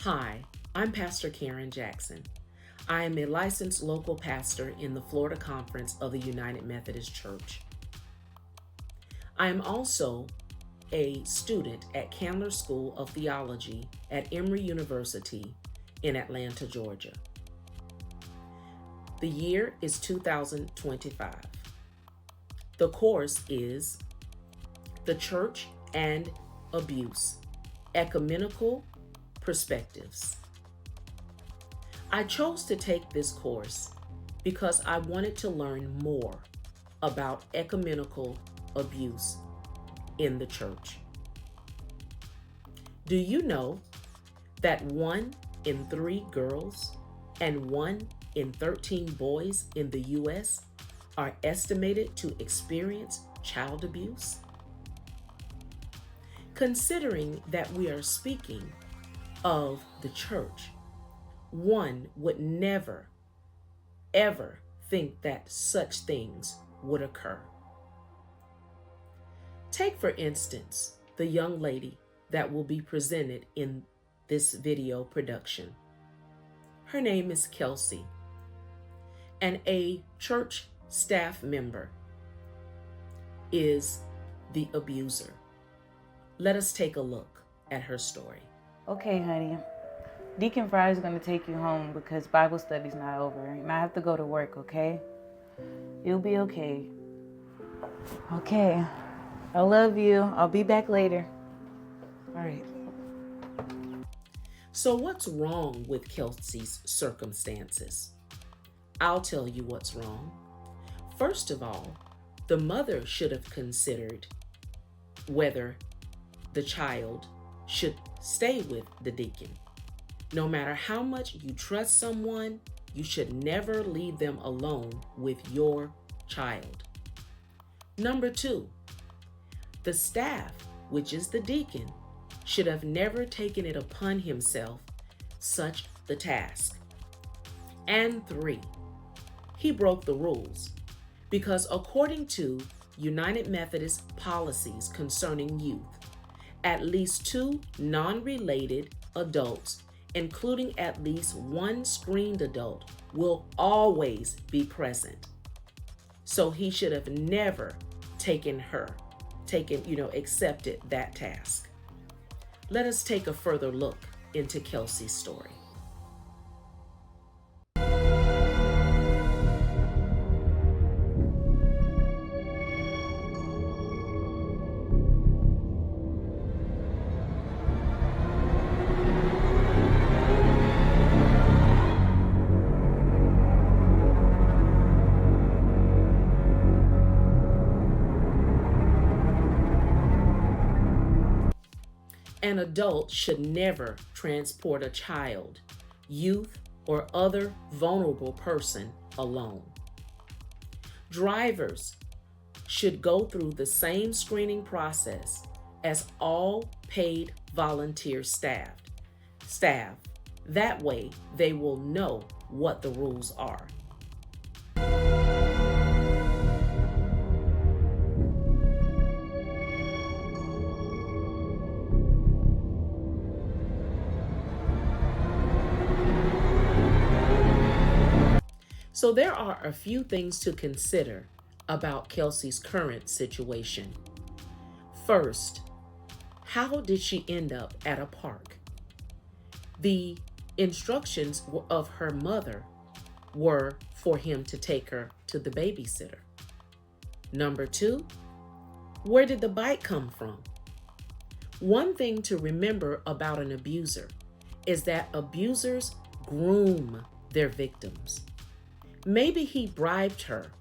Hi, I'm Pastor Karen Jackson. I am a licensed local pastor in the Florida Conference of the United Methodist Church. I am also a student at Candler School of Theology at Emory University in Atlanta, Georgia. The year is 2025. The course is The Church and Abuse, Ecumenical Perspectives. I chose to take this course because I wanted to learn more about ecumenical abuse in the church. Do you know that 1 in 3 girls and 1 in 13 boys in the U.S. are estimated to experience child abuse? Considering that we are speaking of the church, one would never, ever think that such things would occur. Take, for instance, the young lady that will be presented in this video production. Her name is Kelsey, and a church staff member is the abuser. Let us take a look at her story. Okay, honey. Deacon Fry is going to take you home because Bible study's not over, and I have to go to work, okay? You'll be okay. Okay. I love you. I'll be back later. All right. So what's wrong with Kelsey's circumstances? I'll tell you what's wrong. First of all, the mother should have considered whether the child should stay with the deacon. No matter how much you trust someone, you should never leave them alone with your child. Number 2, the staff, which is the deacon, should have never taken it upon himself such the task. And 3, he broke the rules because according to United Methodist policies concerning youth, at least 2 non-related adults, including at least 1 screened adult, will always be present. So he should have never accepted that task. Let us take a further look into Kelsey's story. An adult should never transport a child, youth, or other vulnerable person alone. Drivers should go through the same screening process as all paid volunteer staff. That way, they will know what the rules are. So there are a few things to consider about Kelsey's current situation. First, how did she end up at a park? The instructions of her mother were for him to take her to the babysitter. Number 2, where did the bike come from? One thing to remember about an abuser is that abusers groom their victims. Maybe he bribed her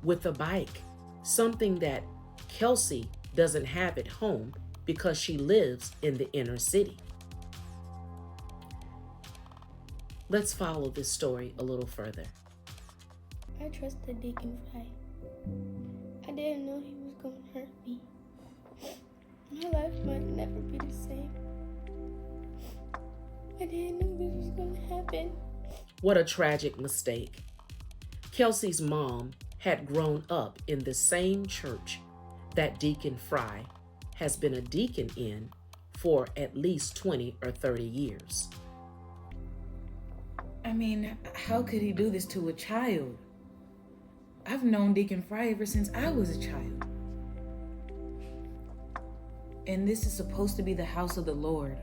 with a bike, something that Kelsey doesn't have at home because she lives in the inner city. Let's follow this story a little further. I trusted Deacon Fry. I didn't know he was going to hurt me. My life might never be the same. I didn't know this was going to happen. What a tragic mistake. Kelsey's mom had grown up in the same church that Deacon Fry has been a deacon in for at least 20 or 30 years. I mean, how could he do this to a child? I've known Deacon Fry ever since I was a child. And this is supposed to be the house of the Lord.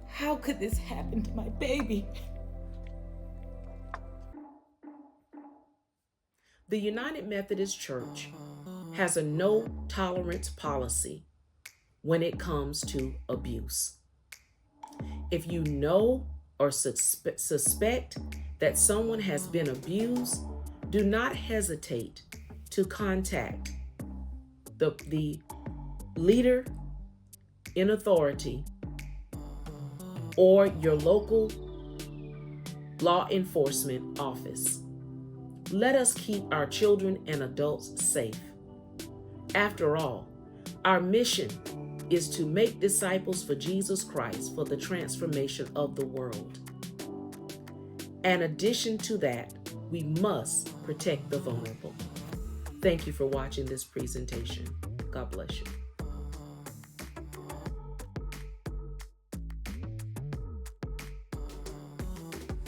How could this happen to my baby? The United Methodist Church has a no tolerance policy when it comes to abuse. If you know or suspect that someone has been abused, do not hesitate to contact the leader in authority or your local law enforcement office. Let us keep our children and adults safe. After all, our mission is to make disciples for Jesus Christ for the transformation of the world. In addition to that, we must protect the vulnerable. Thank you for watching this presentation. God bless you.